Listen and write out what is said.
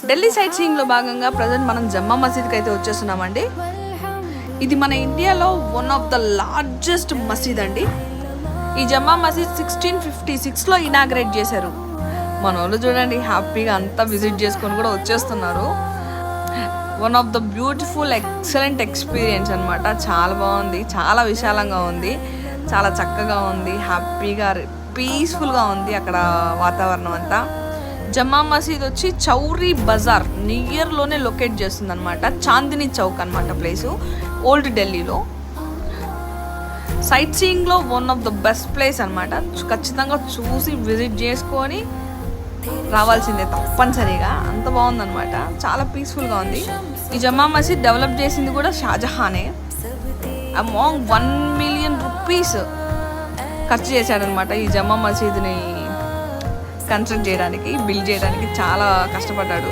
Delhi site సీయింగ్లో భాగంగా present మనం జమ్మా మసీద్కి అయితే వచ్చేస్తున్నామండి. ఇది మన ఇండియాలో వన్ ఆఫ్ ద లార్జెస్ట్ మసీద్ అండి. ఈ జమ్మా మసీద్ 1656లో ఇనాగ్రేట్ చేశారు. మన వాళ్ళు చూడండి హ్యాపీగా అంతా విజిట్ చేసుకొని కూడా వచ్చేస్తున్నారు. One of the beautiful excellent experience అనమాట. చాలా బాగుంది, చాలా విశాలంగా ఉంది, చాలా చక్కగా ఉంది, హ్యాపీగా పీస్ఫుల్గా ఉంది అక్కడ వాతావరణం అంతా. జమ్మా మసీద్ వచ్చి చౌరీ బజార్ నియర్లోనే లొకేట్ చేస్తుంది అనమాట. చాందిని చౌక్ అనమాట ప్లేసు, ఓల్డ్ ఢిల్లీలో. సైట్ సీయింగ్లో one of the best place అనమాట. ఖచ్చితంగా చూసి విజిట్ చేసుకొని రావాల్సిందే తప్పనిసరిగా. అంత బాగుందనమాట, చాలా పీస్ఫుల్గా ఉంది. ఈ జమ్మా మసీద్ డెవలప్ చేసింది కూడా షాజహానే. అమాంగ్ 1 million rupees ఖర్చు చేశాడనమాట ఈ జమ్మా మసీద్ని కన్స్ట్రక్ట్ చేయడానికి, బిల్డ్ చేయడానికి చాలా కష్టపడ్డాడు.